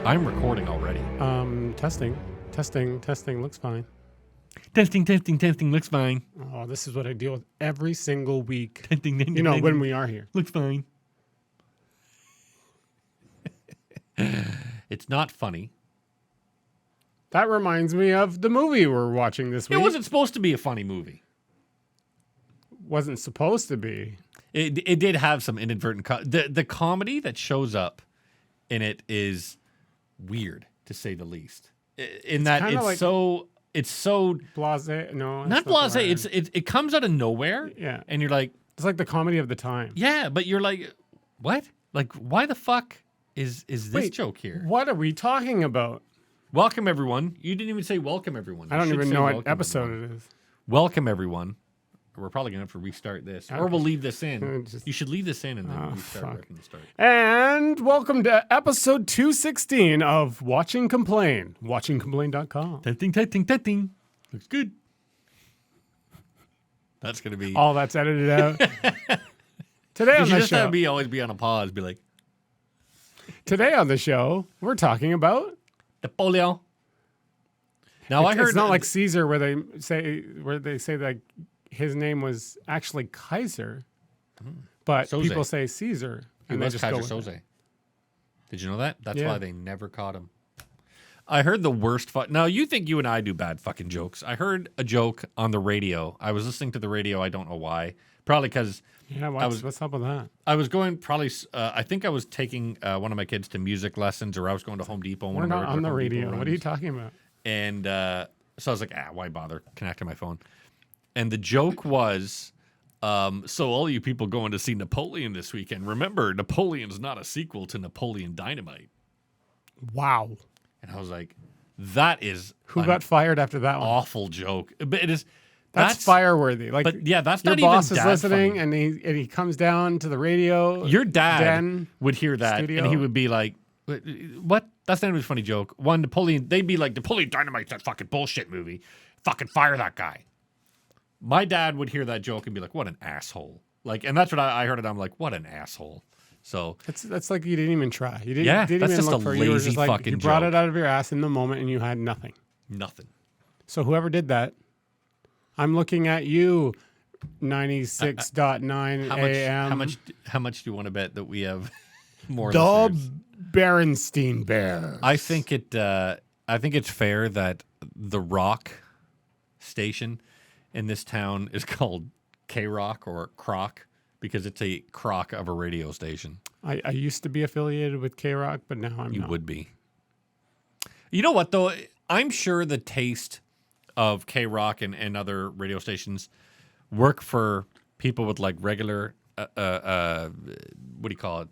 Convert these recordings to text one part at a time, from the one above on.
I'm recording already. Testing looks fine. Testing looks fine. Oh, this is what I deal with every single week. Testing, when we are here. looks fine. It's not funny. That reminds me of the movie we're watching this week. It wasn't supposed to be a funny movie. Wasn't supposed to be. It did have some inadvertent the comedy that shows up in it is weird, to say the least. In that it's so blasé. No, not blasé. It comes out of nowhere. Yeah, and you're like, it's like the comedy of the time. Yeah, but you're like, what? Like, why the fuck is this joke here? What are we talking about? Welcome everyone. You didn't even say welcome everyone. I don't even know what episode it is. Welcome everyone. We're probably gonna have to restart this, or we'll leave this in. You should leave this in and then restart. And welcome to episode 216 of Watching Complain. WatchingComplain.com. Testing. Looks good. That's gonna be all that's edited out. Today on the show, have me always be on a pause. Be like, today on the show, we're talking about Napoleon. Now I heard it's not like Caesar, where they say that his name was actually Kaiser, but Soze. People say Caesar, and they just Kaiser go with Soze. Did you know that? That's why they never caught him. I heard the worst. Now you think you and I do bad fucking jokes? I heard a joke on the radio. I was listening to the radio. I don't know why. Probably because what's up with that? I was going I think I was taking one of my kids to music lessons, or I was going to Home Depot. We're not on the radio. What are you talking about? And so I was like, why bother connecting my phone? And the joke was, so all you people going to see Napoleon this weekend, remember, Napoleon's not a sequel to Napoleon Dynamite. Wow. And I was like, that is who got fired after that one? Awful joke. But it is. That's fire-worthy. Like, but yeah, that's your not even boss is dad listening, funny. and he comes down to the radio. Your dad would hear that, studio. And he would be like, "What? That's not even a funny joke." One Napoleon, they'd be like, "Napoleon Dynamite's that fucking bullshit movie. Fucking fire that guy." My dad would hear that joke and be like, "What an asshole!" Like, and that's what I heard it. I'm like, "What an asshole!" So that's like you didn't even try. You didn't. Yeah, didn't that's even just look a for lazy you were just like, fucking you brought joke. it out of your ass in the moment, and you had nothing. Nothing. So whoever did that, I'm looking at you. 96.9 AM. How much do you want to bet that we have more? The listeners? Berenstein Bears. I think it's fair that the rock station in this town is called K-Rock or Croc because it's a crock of a radio station. I used to be affiliated with K-Rock, but now I'm not. You would be. You know what, though? I'm sure the taste of K-Rock and other radio stations work for people with like regular, what do you call it?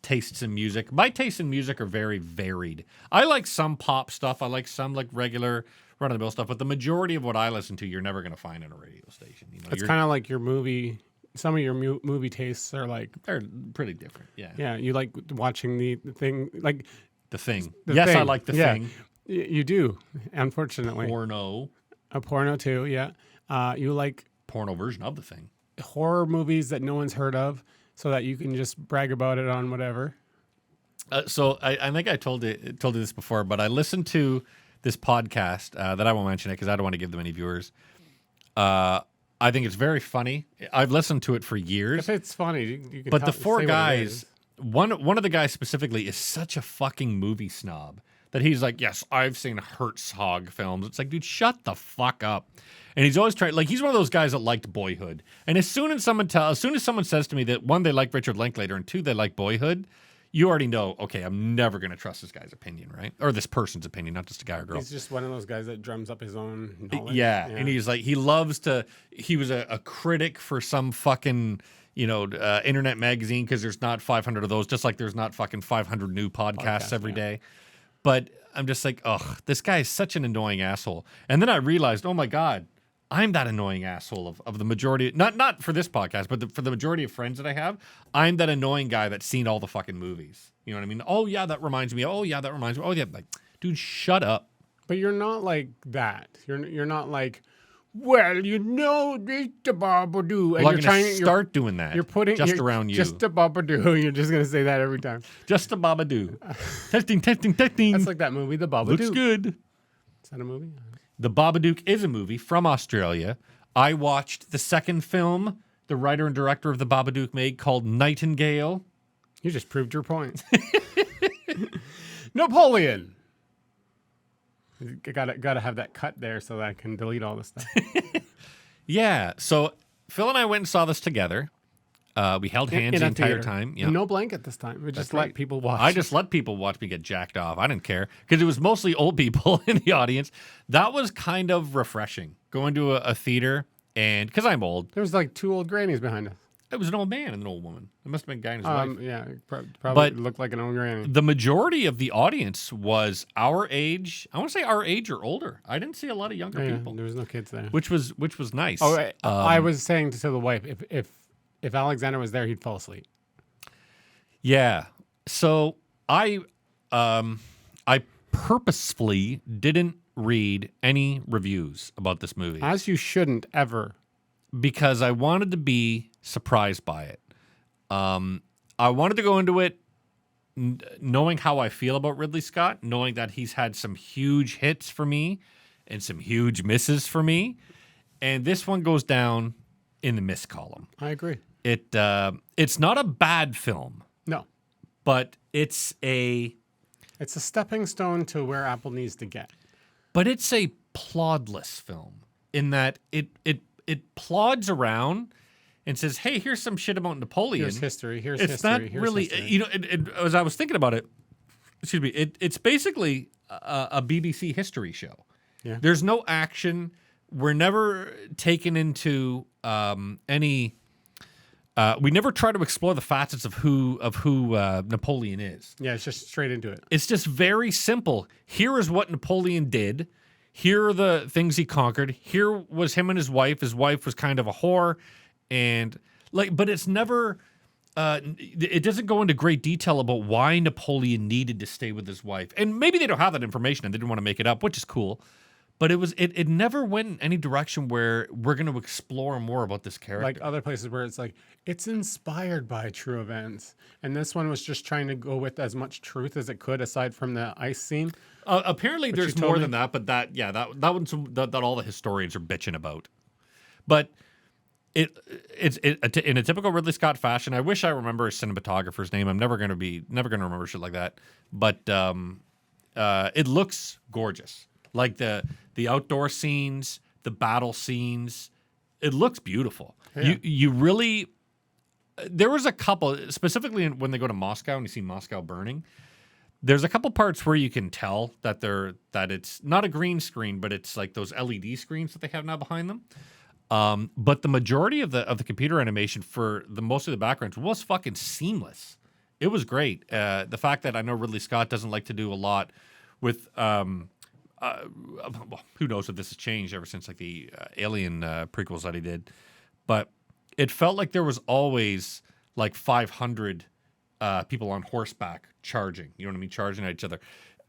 Tastes in music. My tastes in music are very varied. I like some pop stuff. I like some like regular run-of-the-mill stuff. But the majority of what I listen to, you're never going to find in a radio station. You know, it's kind of like your movie. Some of your movie tastes are like they're pretty different. Yeah. Yeah. You like watching the thing, like The Thing. The Yes, Thing. I like The Thing. You do. Unfortunately, Porno. A porno too. Yeah. You like Porno version of The Thing. Horror movies that no one's heard of, so that you can just brag about it on whatever. So I think I told you this before, but I listened to this podcast that I won't mention it because I don't want to give them any viewers. I think it's very funny. I've listened to it for years. If it's funny, you can but the four say guys, one of the guys specifically is such a fucking movie snob that he's like, yes, I've seen Herzog films. It's like, dude, shut the fuck up. And he's always trying, like, he's one of those guys that liked Boyhood. And as soon as someone says to me that one, they like Richard Linklater, and two, they like Boyhood, you already know, okay, I'm never going to trust this guy's opinion, right? Or this person's opinion, not just a guy or girl. He's just one of those guys that drums up his own knowledge. Yeah. And he's like, he was a critic for some fucking, internet magazine because there's not 500 of those, just like there's not fucking 500 new podcasts every day. But I'm just like, ugh, this guy is such an annoying asshole. And then I realized, oh my God, I'm that annoying asshole of the majority, not for this podcast, but for the majority of friends that I have, I'm that annoying guy that's seen all the fucking movies. You know what I mean? Oh yeah, that reminds me. Oh yeah, that reminds me. Oh yeah, like, dude, shut up. But you're not like that. You're not like, well, you know, it's the Babadoo. And Well, I'm going to start doing that. You're putting just around you. Just a Babadoo. You're just going to say that every time. Just a Babadoo. Testing, testing, testing. That's like that movie, The Babadook. Looks good. Is that a movie? The Babadook is a movie from Australia. I watched the second film the writer and director of The Babadook made called Nightingale. You just proved your point. Napoleon. Gotta have that cut there so that I can delete all this stuff. Yeah. So Phil and I went and saw this together. We held hands the entire time. Yeah. No blanket this time. We just let people watch. I just let people watch me get jacked off. I didn't care because it was mostly old people in the audience. That was kind of refreshing. Going to a theater, and because I'm old. There was like 2 old grannies behind us. It was an old man and an old woman. It must have been a guy and his wife. Yeah, probably looked like an old granny. The majority of the audience was our age. I want to say our age or older. I didn't see a lot of younger people. There was no kids there. Which was nice. Oh, I was saying to the wife, if Alexander was there, he'd fall asleep. Yeah. So I purposefully didn't read any reviews about this movie. As you shouldn't ever. Because I wanted to be surprised by it. I wanted to go into it knowing how I feel about Ridley Scott, knowing that he's had some huge hits for me and some huge misses for me. And this one goes down in the miss column. I agree. It's not a bad film. No. But it's a stepping stone to where Apple needs to get. But it's a plodless film in that it plods around and says, "Hey, here's some shit about Napoleon. Here's history. Here's it's history. not Here's really, history. As I was thinking about it, excuse me, it's basically a BBC history show. Yeah. There's no action. We're never taken into any. We never try to explore the facets of who Napoleon is. Yeah, it's just straight into it. It's just very simple. Here is what Napoleon did. Here are the things he conquered. Here was him and his wife. His wife was kind of a whore, and but it's never. It doesn't go into great detail about why Napoleon needed to stay with his wife, and maybe they don't have that information and they didn't want to make it up, which is cool. But it never went in any direction where we're going to explore more about this character. Like other places where it's like, it's inspired by true events. And this one was just trying to go with as much truth as it could, aside from the ice scene. Apparently there's more than that, but that one's that all the historians are bitching about. But it's in a typical Ridley Scott fashion. I wish I remember his cinematographer's name. I'm never going to remember shit like that. But it looks gorgeous. Like the outdoor scenes, the battle scenes, it looks beautiful. Yeah. You really, there was a couple, specifically when they go to Moscow and you see Moscow burning, there's a couple parts where you can tell that it's not a green screen, but it's like those LED screens that they have now behind them. But the majority of the computer animation for most of the backgrounds was fucking seamless. It was great. The fact that I know Ridley Scott doesn't like to do a lot with. Who knows if this has changed ever since like the Alien prequels that he did, but it felt like there was always like 500 people on horseback charging. You know what I mean? Charging at each other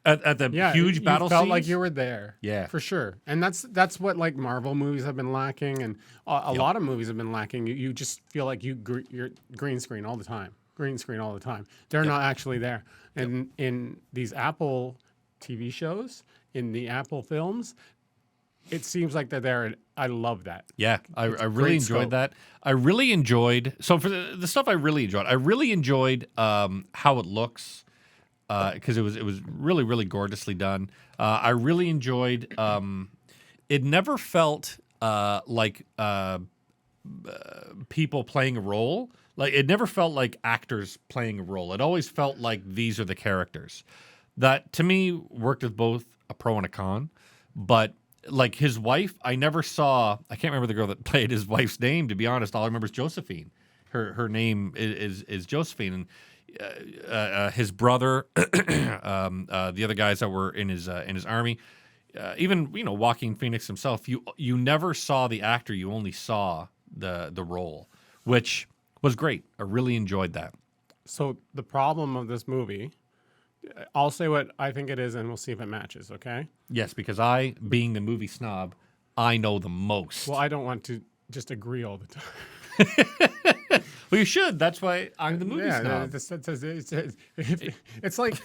at the huge battle. Felt scenes. like you were there. Yeah, for sure. And that's what like Marvel movies have been lacking, and a lot of movies have been lacking. You just feel like you're green screen all the time. Green screen all the time. They're not actually there. And in these Apple TV shows. In the Apple films, it seems like they're there, and I love that. Yeah, I really enjoyed that. I really enjoyed, so for the stuff I really enjoyed how it looks, because it was really, really gorgeously done. I really enjoyed, it never felt like people playing a role. Like, it never felt like actors playing a role. It always felt like these are the characters. That, to me, worked with both a pro and a con, but like his wife, I never saw. I can't remember the girl that played his wife's name. To be honest, all I remember is Josephine. Her name is Josephine, and his brother, the other guys that were in his army, even Joaquin Phoenix himself. You never saw the actor. You only saw the role, which was great. I really enjoyed that. So the problem of this movie. I'll say what I think it is, and we'll see if it matches, okay? Yes, because I, being the movie snob, I know the most. Well, I don't want to just agree all the time. Well, you should. That's why I'm the movie snob. It's like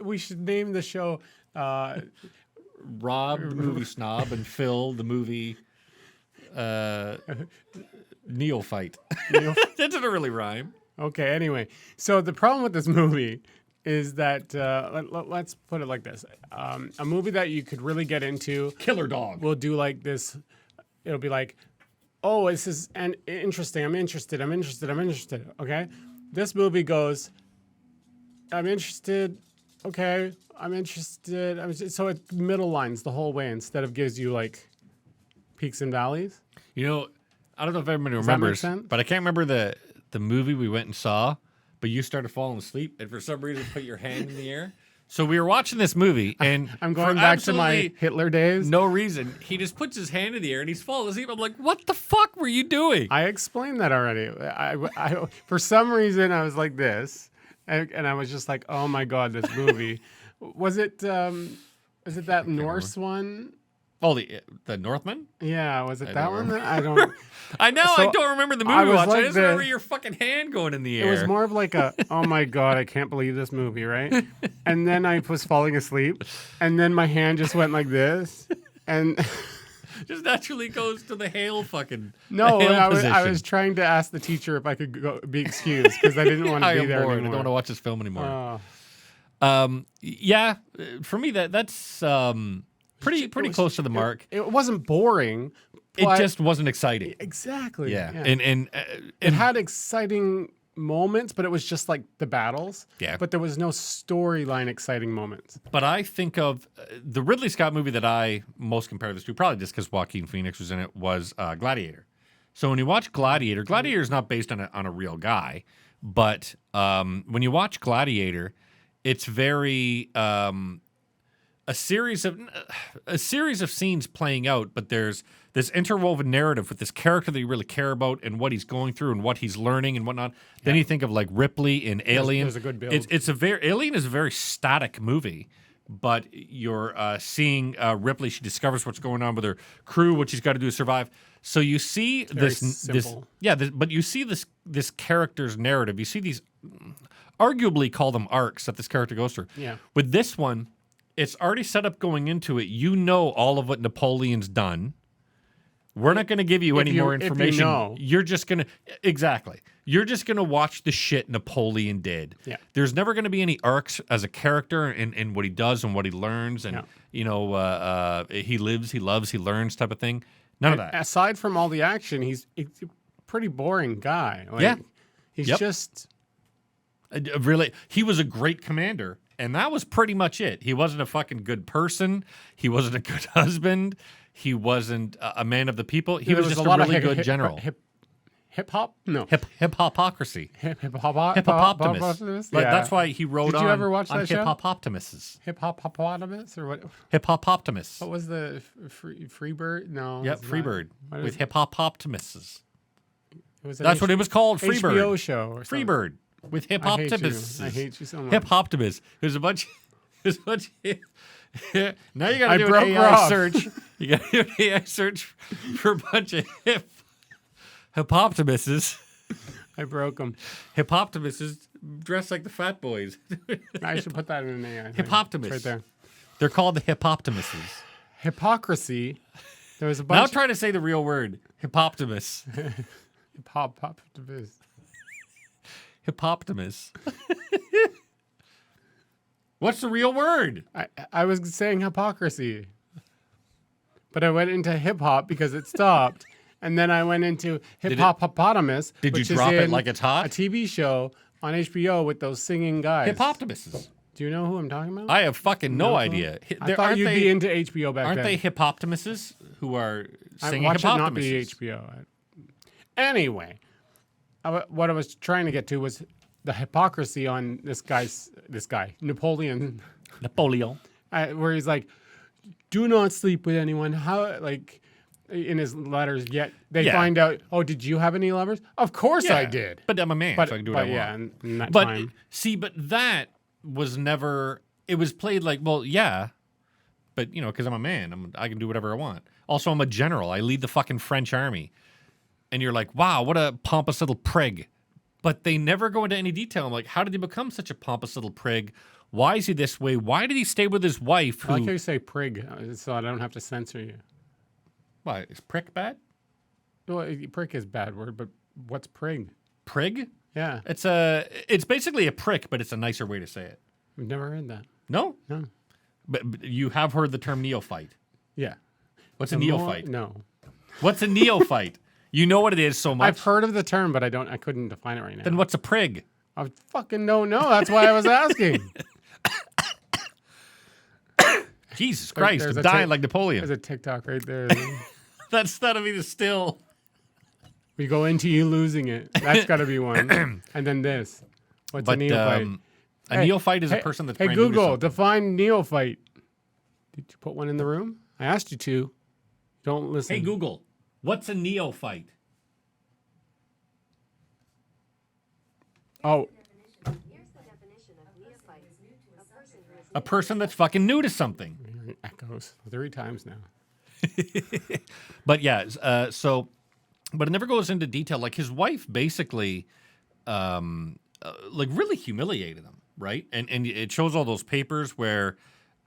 we should name the show Rob, the movie snob, and Phil, the movie neophyte. That didn't really rhyme. Okay, anyway. So the problem with this movie is that, let's put it like this. A movie that you could really get into. Killer Dog. Will do like this. It'll be like, oh, this is interesting. I'm interested. Okay? This movie goes, I'm interested. Okay, I'm interested. So it middle lines the whole way instead of gives you like peaks and valleys. You know, I don't know if everybody Does that make remembers, sense? but I can't remember the movie we went and saw, but you started falling asleep and for some reason put your hand in the air. So we were watching this movie and I'm going back to my Hitler days. No reason. He just puts his hand in the air and he's falling asleep. I'm like, what the fuck were you doing? I explained that already. I for some reason I was like this, and I was just like, oh my god, this movie. Was it that Norse one? Oh, the Northman? Yeah, was it that one? I don't. I know. So I don't remember the I movie was watch. like I just remember your fucking hand going in the air. It was more of like a, oh my god, I can't believe this movie, right? And then I was falling asleep, and then my hand just went like this, and just naturally goes to the hail fucking. No, the hail I was trying to ask the teacher if I could be excused because I didn't want to be there bored. anymore. I don't want to watch this film anymore. Yeah, for me that's pretty close to the mark. It wasn't boring. It just wasn't exciting. Exactly. Yeah. And it had exciting moments, but it was just like the battles. Yeah. But there was no storyline exciting moments. But I think of the Ridley Scott movie that I most compare this to, probably just because Joaquin Phoenix was in it, was Gladiator. So when you watch Gladiator, Gladiator is not based on a real guy, but when you watch Gladiator, it's very a series of scenes playing out, but there's this interwoven narrative with this character that you really care about and what he's going through and what he's learning and whatnot. Yeah. Then you think of like Ripley in Alien. There's a good build. Alien is a very static movie, but you're seeing Ripley. She discovers what's going on with her crew, what she's got to do to survive. So you see but you see this character's narrative. You see these, arguably call them arcs that this character goes through. Yeah. With this one, it's already set up going into it. You know all of what Napoleon's done. We're not going to give you any more information. You're just going to You're just going to watch the shit Napoleon did. Yeah. There's never going to be any arcs as a character in what he does and what he learns and he lives, he loves, he learns type of thing. None of that. Aside from all the action, he's a pretty boring guy. He's just really. He was a great commander. And that was pretty much it. He wasn't a fucking good person. He wasn't a good husband. He wasn't a man of the people. He was just a really good general. Hip hop? No. Hip-hopocracy. Hip-hop-optimus? Like, that's why he wrote Did you ever watch that show? Hip-hop-optimists. Hip-hop-optimus? Or what? Hip-hop-optimists. What was the Freebird? No. Yep, Freebird. With hip-hop-optimists. That's what it was called, Freebird. HBO show or something. Freebird. With hip-optimists. I hate you so much. Hip-optimists. There's a bunch now you got to do an AI search. You got to do an AI search for a bunch of hip-optimists. I broke them. Hip-optimists dressed like the fat boys. I should put that in an AI. Hip-optimists. Right there. They're called the hip-optimists. Hypocrisy. There was a bunch. Now try to say the real word. Hip-optimists. Hip-optimists. Hip-optimists. What's the real word? I was saying hypocrisy. But I went into hip-hop because it stopped. And then I went into hip-hop-opotamus. Did you drop it like it's hot? A TV show on HBO with those singing guys. Hip-optimists. Do you know who I'm talking about? I have fucking no idea. I thought you'd be into HBO back then. Aren't they hip-optimists who are singing watch hip-optimists? it not be HBO. Anyway, what I was trying to get to was the hypocrisy on this guy, Napoleon. Where he's like, do not sleep with anyone. How, like, in his letters, yet they find out, oh, did you have any lovers? Of course I did. But I'm a man, so I can do what I want. In that time. See, but that was never, it was played like, well, yeah, but because I'm a man, I can do whatever I want. Also, I'm a general. I lead the fucking French army. And you're like, wow, what a pompous little prig. But they never go into any detail. I'm like, how did he become such a pompous little prig? Why is he this way? Why did he stay with his wife? I like how you say prig, so I don't have to censor you. Why, is prick bad? Well, prick is a bad word, but what's prig? Prig? Yeah. It's basically a prick, but it's a nicer way to say it. I've never heard that. No? No. But you have heard the term neophyte. Yeah. What's a neophyte? No. What's a neophyte? You know what it is so much. I've heard of the term, but I couldn't define it right now. Then what's a prig? I fucking don't know. That's why I was asking. Jesus Christ, I'm dying like Napoleon. There's a TikTok right there. That's gotta be the still. We go into you losing it. That's got to be one. And then this. What's a neophyte? A neophyte is a person that's brand Hey, new to Google, something. define neophyte. Did you put one in the room? I asked you to. Don't listen. Hey, Google, what's a neophyte? Oh, Here's the definition of neophyte. A person who is A person that's fucking new to something. it echoes 3 times now. But yeah, but it never goes into detail. Like his wife basically, like really humiliated him, right? And it shows all those papers where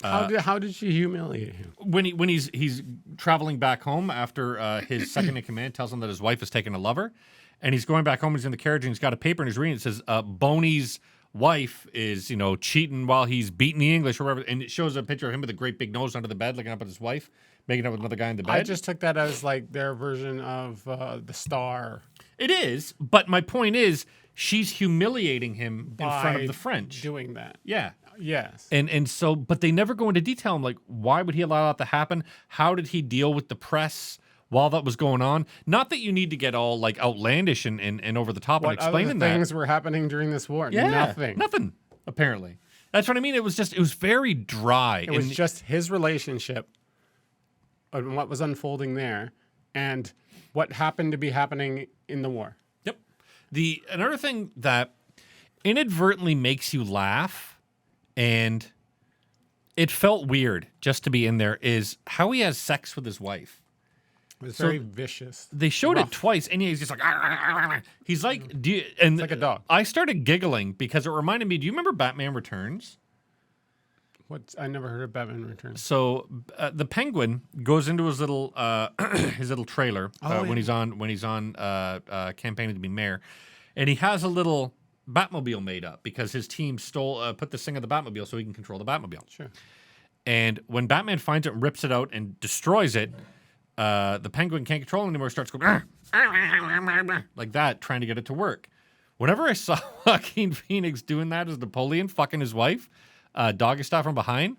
How did she humiliate him? when he's traveling back home after his second in command tells him that his wife has taken a lover, and he's going back home. He's in the carriage and he's got a paper and he's reading. It says Boney's wife is cheating while he's beating the English or whatever, and it shows a picture of him with a great big nose under the bed, looking up at his wife, making out with another guy in the bed. I just took that as like their version of the Star. It is, but my point is, she's humiliating him in front of by the French. doing that. Yeah. Yes. And so, but they never go into detail. I'm like, why would he allow that to happen? How did he deal with the press while that was going on? Not that you need to get all like outlandish and over the top and What other explaining that. things were happening during this war? Yeah, Nothing. Apparently, that's what I mean. It was very dry. It was just his relationship and what was unfolding there, and what happened to be happening in the war. Yep. Another thing that inadvertently makes you laugh, and it felt weird just to be in there, is how he has sex with his wife. It was very vicious. They showed Rough. it twice, and he's just like, "Arr, arr, arr, arr." He's like, and like a dog. I started giggling because it reminded me. Do you remember Batman Returns? I never heard of Batman Returns. So the Penguin goes into his little trailer when he's on campaigning to be mayor, and he has a little Batmobile made up because his team put this thing in the Batmobile so he can control the Batmobile. Sure. And when Batman finds it and rips it out and destroys it, the Penguin can't control it anymore. Starts going "Arr, arr, arr, arr, arr," like that, trying to get it to work. Whenever I saw Joaquin Phoenix doing that as Napoleon fucking his wife, doggy style from behind,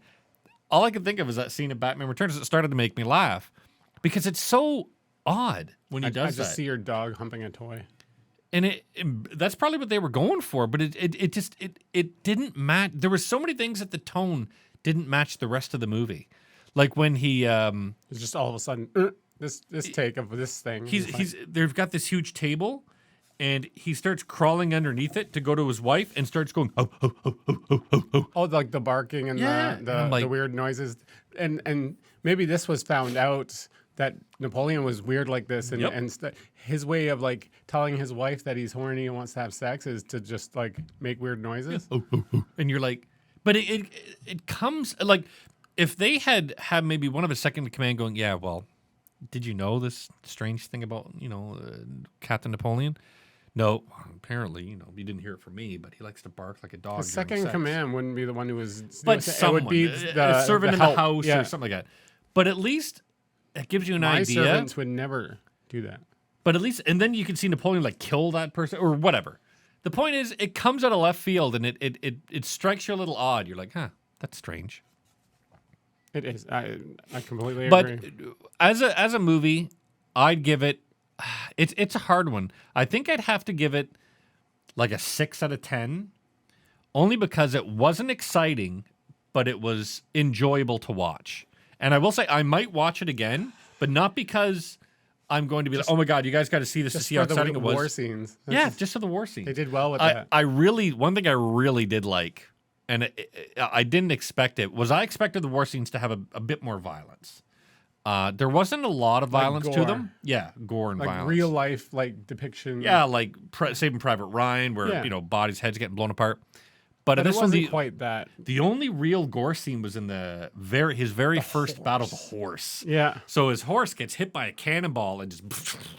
all I could think of is that scene of Batman Returns. It started to make me laugh because it's so odd when he does I just that. see your dog humping a toy. And that's probably what they were going for, but it just didn't match. There were so many things that the tone didn't match the rest of the movie. Like when he It's just all of a sudden this take of this thing. they've got this huge table, and he starts crawling underneath it to go to his wife and starts going oh oh oh oh oh oh oh. Oh, like the barking and Yeah, and I'm the like- weird noises, and maybe this was found out that Napoleon was weird like this, and Yep. his way of like telling his wife that he's horny and wants to have sex is to just like make weird noises. Oh, oh, oh. And you're like, but it comes like if they had maybe one of his second in command going, yeah, well, did you know this strange thing about Captain Napoleon? No, apparently, you didn't hear it from me, but he likes to bark like a dog. The during second in sex. command wouldn't be the one who was, But it someone, would be a servant in the help. house Yeah. or something like that. But at least it gives you an My idea. servants would never do that. But at least, and then you can see Napoleon like kill that person or whatever. The point is, it comes out of left field and it strikes you a little odd. You're like, huh, that's strange. It is. I completely But agree. as a movie, I'd give it. It's a hard one. I think I'd have to give it like a 6 out of 10, only because it wasn't exciting, but it was enjoyable to watch. And I will say I might watch it again, but not because I'm going to be like, oh my god, you guys got to see this to Just see how for the exciting it was. war scenes. Yeah, just for the war scene. They did well with I that. one thing I really did like, and I didn't expect it. I expected the war scenes to have a bit more violence. There wasn't a lot of violence to gore. them. Yeah, gore and Like violence. real life, like depiction. Yeah, like Saving Private Ryan, where Yeah. bodies' heads getting blown apart. But But this it one, wasn't quite that. the only real gore scene was in his very first battle, the horse. Yeah. So his horse gets hit by a cannonball and just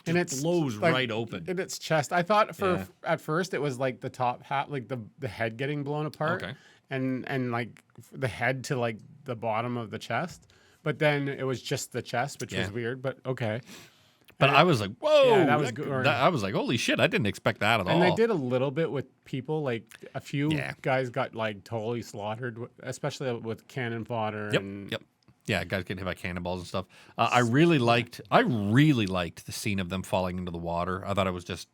And it blows like, right open. in its chest. I thought Yeah. at first it was like the top hat, like the head getting blown apart, Okay. and like the head to like the bottom of the chest. But then it was just the chest, which was Yeah. weird. But okay. But I was like, whoa. Yeah, that was gory. I was like, holy shit, I didn't expect that at all. And they did a little bit with people. Like a few Yeah. guys got like totally slaughtered, especially with cannon fodder. Yep. And Yep. Yeah, guys getting hit by cannonballs and stuff. I really liked the scene of them falling into the water. I thought it was just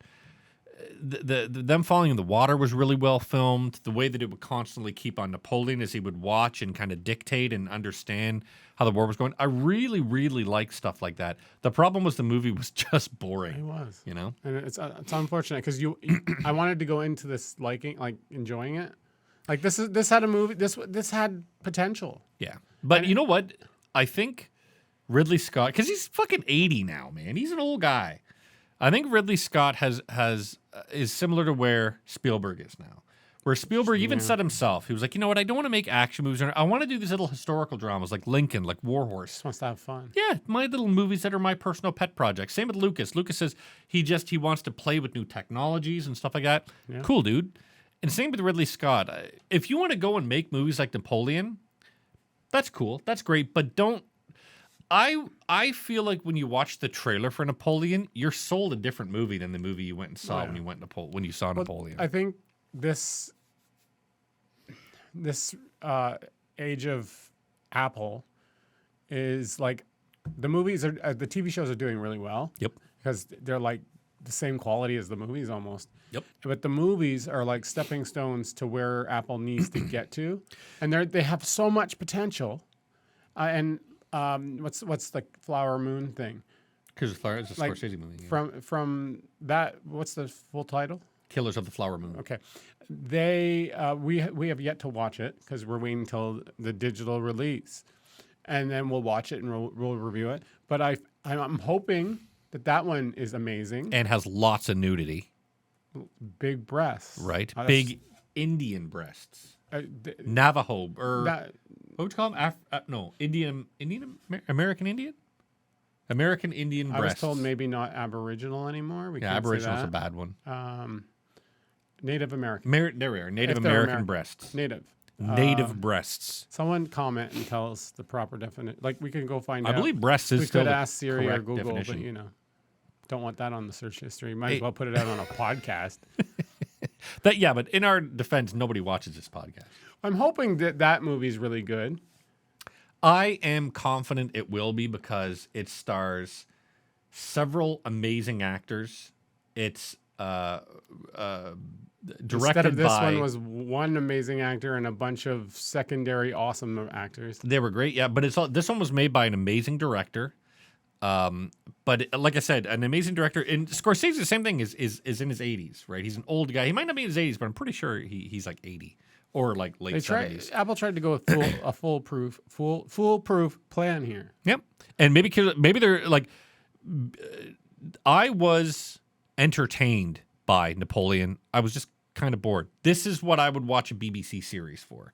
the them falling in the water was really well filmed. The way that it would constantly keep on Napoleon as he would watch and kind of dictate and understand how the war was going. I really, really liked stuff like that. The problem was the movie was just boring. it was. You know? And it's unfortunate because I wanted to go into this enjoying it. Like this had a movie. This had potential. Yeah. But you know what? I think Ridley Scott, because he's fucking 80 now, man. He's an old guy. I think Ridley Scott is similar to where Spielberg is now. Where Spielberg even said himself, he was like, you know what? I don't want to make action movies. I want to do these little historical dramas like Lincoln, like War Horse. Just wants to have fun. Yeah, my little movies that are my personal pet projects. Same with Lucas. Lucas says he wants to play with new technologies and stuff like that. Yeah. Cool, dude. And same with Ridley Scott. If you want to go and make movies like Napoleon, that's cool. That's great. But don't. I feel like when you watch the trailer for Napoleon, you're sold a different movie than the movie you went and saw when you saw Napoleon. I think this age of Apple is like the movies are the TV shows are doing really well. Yep. Because they're like the same quality as the movies almost. Yep. But the movies are like stepping stones to where Apple needs to get to, and they have so much potential. What's the Flower Moon thing? Because it's a Like, Scorsese movie. Yeah. From that, what's the full title? Killers of the Flower Moon. Okay, we have yet to watch it because we're waiting until the digital release, and then we'll watch it and we'll review it. But I'm hoping that one is amazing. And has lots of nudity. Big breasts, Right. That's- Big Indian breasts. Navajo or that what would you call them? American Indian? American Indian I breasts. was told maybe not Aboriginal anymore. We Yeah, can't say Aboriginal's a that. bad one. Native American. There we are. Native If they're American breasts. Native. Native breasts. Someone comment and tell us the proper definition. Like we can go find out. I believe breasts is We still could the ask Siri or correct Google, definition. but don't want that on the search history. Might Hey. as well put it out on a podcast. But in our defense, nobody watches this podcast. I'm hoping that movie's really good. I am confident it will be because it stars several amazing actors. It's directed Instead of this by. one was one amazing actor and a bunch of secondary awesome actors. They were great, yeah. But this one was made by an amazing director. But like I said, an amazing director. And Scorsese, the same thing is in his 80s, right? He's an old guy. He might not be in his 80s, but I'm pretty sure he's like 80 or like late 70s. Apple tried to go with a foolproof plan here. Yep. And maybe they're like, I was entertained by Napoleon. I was just kind of bored. This is what I would watch a BBC series for.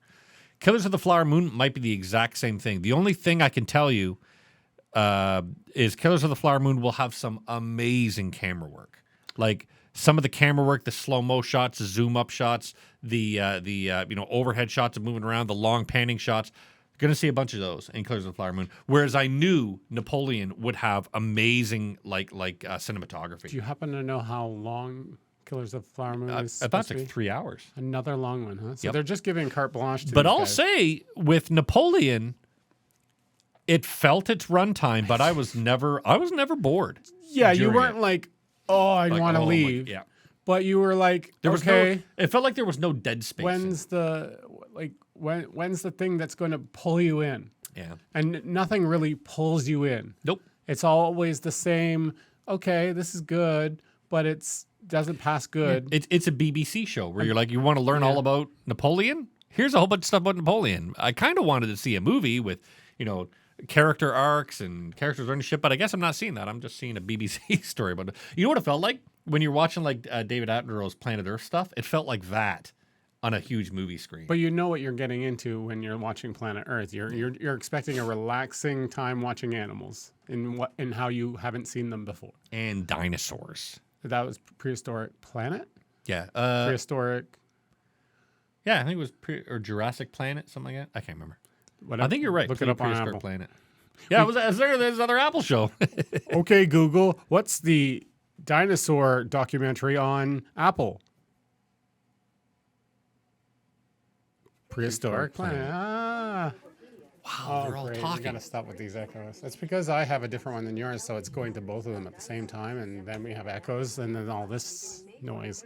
Killers of the Flower Moon might be the exact same thing. The only thing I can tell you is Killers of the Flower Moon will have some amazing camera work. Like some of the camera work, the slow-mo shots, the zoom-up shots, the overhead shots of moving around, the long panning shots. Going to see a bunch of those in Killers of the Flower Moon. Whereas I knew Napoleon would have amazing cinematography. Do you happen to know how long Killers of the Flower Moon is? I thought supposed it's to like be? 3 hours. Another long one, huh? So Yep. they're just giving carte blanche to But these I'll guys. say with Napoleon, it felt its runtime, but I was never bored. Yeah, you during weren't it. like, oh, I Like, want to oh my- leave. yeah. But you were like, There was okay, it felt like there was no dead space. when's the thing that's going to pull you in? Yeah. And nothing really pulls you in. Nope. It's always the same. Okay, this is good, but it's doesn't pass good. It's a BBC show where you're like, you want to learn all about Napoleon? here's a whole bunch of stuff about Napoleon. I kind of wanted to see a movie with, character arcs and characters learning shit, but I guess I'm not seeing that. I'm just seeing a BBC story about it. You know what it felt like? When you're watching like David Attenborough's Planet Earth stuff, it felt like that on a huge movie screen. But you know what you're getting into when you're watching Planet Earth. You're expecting a relaxing time watching animals in how you haven't seen them before. And dinosaurs. That was Prehistoric Planet? Yeah. Prehistoric. Yeah, I think it was or Jurassic Planet, something like that. I can't remember. Whatever. I think you're right. Look it up on Prehistoric Apple. Planet. Yeah, there's another Apple show. Okay, Google, what's the dinosaur documentary on Apple? Prehistoric Planet. Ah. Wow, they're all Great. We talking. gotta stop with these echoes. It's because I have a different one than yours, so it's going to both of them at the same time, and then we have echoes, and then all this noise.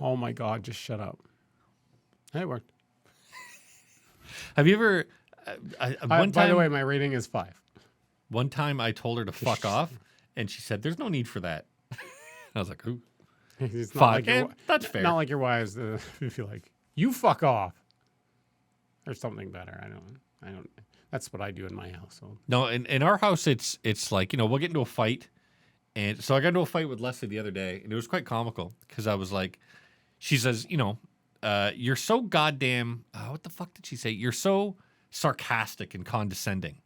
Oh my God! Just shut up. It worked. Have you ever? One by the time, way, my rating is 5. one time I told her to fuck off, and she said, "There's no need for that." I was like, "Ooh, It's fuck." not like your, And that's fair. Not like your wives feel like you fuck off, or something better. I don't. That's what I do in my household. No, in our house, it's like, we'll get into a fight. And so I got into a fight with Leslie the other day, and it was quite comical because I was like, she says, you're so goddamn, what the fuck did she say? You're so sarcastic and condescending.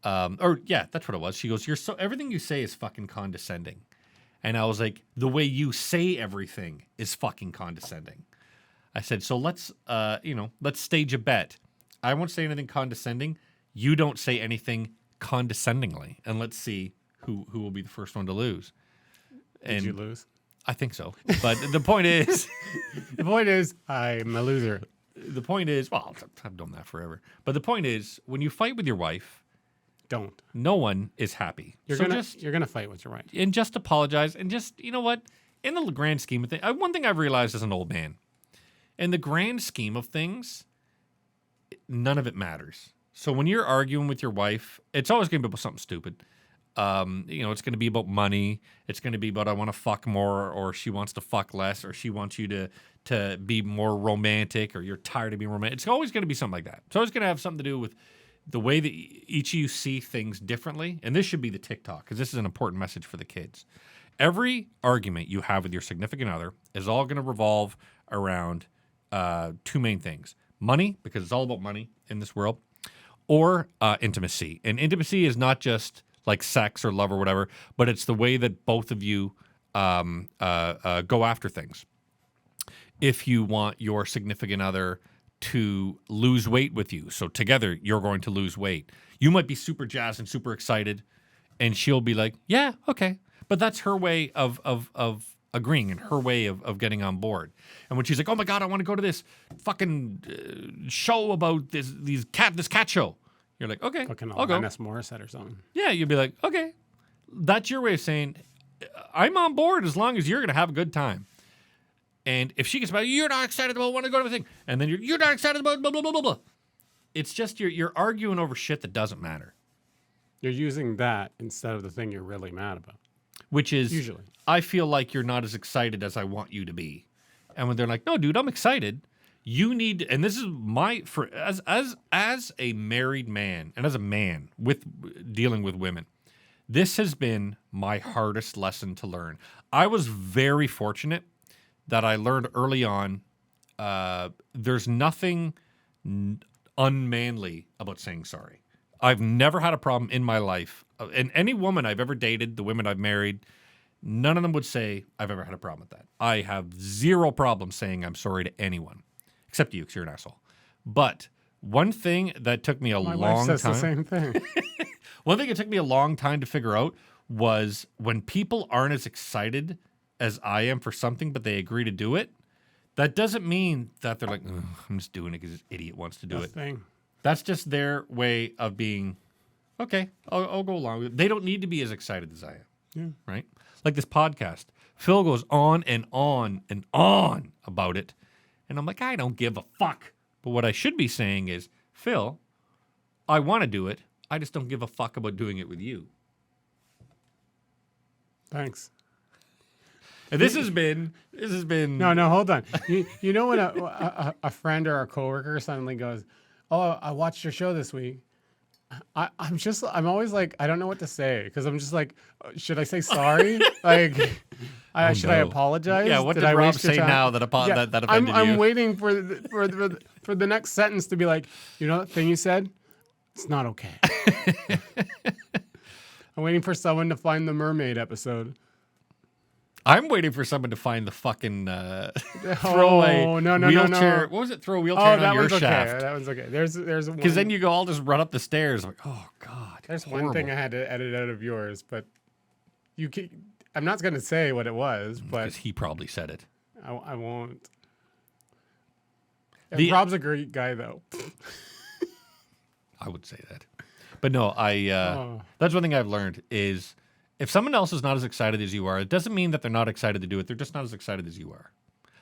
Yeah, that's what it was. She goes, everything you say is fucking condescending. And I was like, the way you say everything is fucking condescending. I said, so let's stage a bet. I won't say anything condescending. You don't say anything condescendingly, and let's see who will be the first one to lose. Did you lose? I think so. But the point is, I'm a loser. the point is, well, I've done that forever. But the point is, when you fight with your wife, Don't. no one is happy. You're gonna fight with your wife. And just apologize, and just, you know what? In the grand scheme of things, one thing I've realized as an old man, in the grand scheme of things, none of it matters. So when you're arguing with your wife, it's always going to be about something stupid. It's going to be about money. It's going to be about I want to fuck more, or she wants to fuck less, or she wants you to be more romantic, or you're tired of being romantic. It's always going to be something like that. It's always going to have something to do with the way that each of you see things differently. And this should be the TikTok, because this is an important message for the kids. Every argument you have with your significant other is all going to revolve around two main things. Money, because it's all about money in this world, or intimacy. And intimacy is not just like sex or love or whatever, but it's the way that both of you go after things. If you want your significant other to lose weight with you, so together you're going to lose weight, you might be super jazzed and super excited, and she'll be like, yeah, okay. But that's her way of agreeing and her way of getting on board. And when she's like, oh my God, I want to go to this fucking show about this cat show. You're like, okay, Fucking I'll go. Alanis Morissette or something. Yeah, you'd be like, okay. That's your way of saying, I'm on board as long as you're going to have a good time. And if she gets about, you're not excited about wanting to go to the thing, and then you're not excited about blah, blah, blah, blah, blah. It's just you're arguing over shit that doesn't matter. You're using that instead of the thing you're really mad about. Which is, Usually. I feel like you're not as excited as I want you to be. And when they're like, no, dude, I'm excited. You need, and this is as a married man and as a man with dealing with women, this has been my hardest lesson to learn. I was very fortunate that I learned early on, there's nothing unmanly about saying sorry. I've never had a problem in my life. And any woman I've ever dated, the women I've married, none of them would say I've ever had a problem with that. I have zero problem saying I'm sorry to anyone, except you, because you're an asshole. But one thing that took me a My long wife says time. the same thing. One thing it took me a long time to figure out was when people aren't as excited as I am for something, but they agree to do it, that doesn't mean that they're like, I'm just doing it because this idiot wants to do it. Thing. That's just their way of being, okay, I'll go along with it. They don't need to be as excited as I am. Yeah. Right? Like this podcast. Phil goes on and on and on about it. And I'm like, I don't give a fuck. But what I should be saying is, Phil, I want to do it. I just don't give a fuck about doing it with you. Thanks. And this has been. No, hold on. You know when a friend or a coworker suddenly goes, "Oh, I watched your show this week." I'm always like, I don't know what to say because I'm just like, should I say sorry? Like, should I apologize? Yeah, what did Rob say now that that offended you? I'm waiting for the next sentence to be like, you know that thing you said? It's not okay. I'm waiting for someone to find the mermaid episode. I'm waiting for someone to find the fucking throwaway wheelchair. No. What was it? Throw a wheelchair on your shaft. Okay. That one's okay. There's because then you go all just run up the stairs like, oh god. There's horrible. one thing I had to edit out of yours, but I'm not going to say what it was, but because he probably said it. I won't. Rob's a great guy though. I would say that, but no, that's one thing I've learned is. If someone else is not as excited as you are, it doesn't mean that they're not excited to do it. They're just not as excited as you are.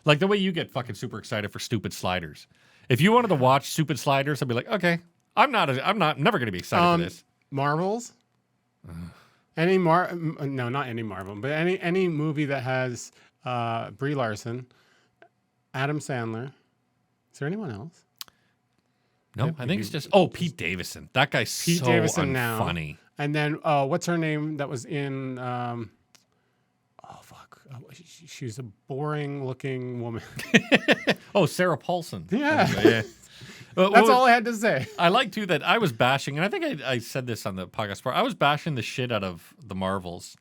Like the way you get fucking super excited for stupid sliders. If you wanted to watch stupid sliders, I'd be like, okay, I'm never going to be excited for this. Marvels? Not any Marvel, but any movie that has Brie Larson, Adam Sandler. Is there anyone else? No, I think it's just Pete Davidson. That guy's Pete so Davidson unfunny. Now. And then what's her name that was in she's a boring looking woman. Sarah Paulson. Yeah. That's all I had to say. I like too that I was bashing, and I think I said this on the podcast before. I was bashing the shit out of the Marvels,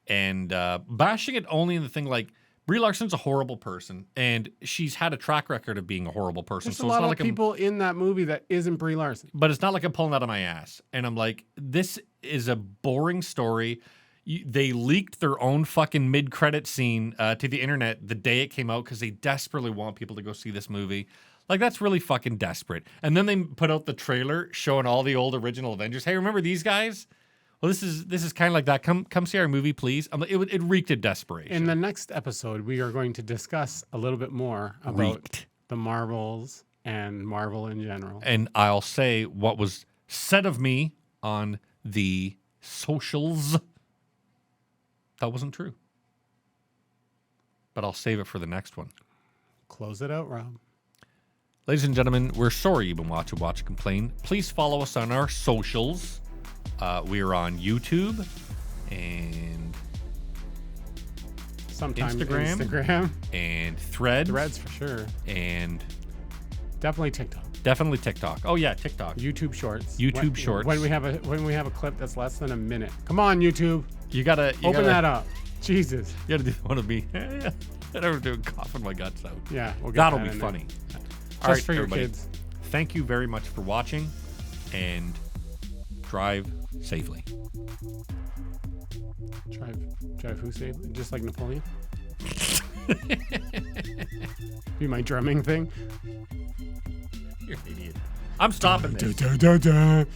and bashing it only in the thing like Brie Larson's a horrible person, and she's had a track record of being a horrible person. There's a lot of people in that movie that isn't Brie Larson. But it's not like I'm pulling out of my ass. And I'm like, this is a boring story. They leaked their own fucking mid-credit scene to the internet the day it came out because they desperately want people to go see this movie. Like, that's really fucking desperate. And then they put out the trailer showing all the old original Avengers. Hey, remember these guys? Well, this is kind of like that. Come see our movie, please. It reeked of desperation. In the next episode, we are going to discuss a little bit more about the Marvels and Marvel in general. And I'll say what was said of me on the socials. That wasn't true. But I'll save it for the next one. Close it out, Rob. Ladies and gentlemen, we're sorry you've been watching Watch and Complain. Please follow us on our socials. We are on YouTube and sometimes Instagram and Threads. Threads for sure. And definitely TikTok. Oh yeah, TikTok. YouTube Shorts. Shorts. When we have a clip that's less than a minute. Come on, YouTube. You gotta open that up. Jesus. You gotta do one of me. I never do coughing my guts out. Yeah, we'll get that'll be funny. All right, for everybody. Your kids. Thank you very much for watching, and drive safely. Drive who safely? Just like Napoleon? Be my drumming thing? You're an idiot. I'm stopping this.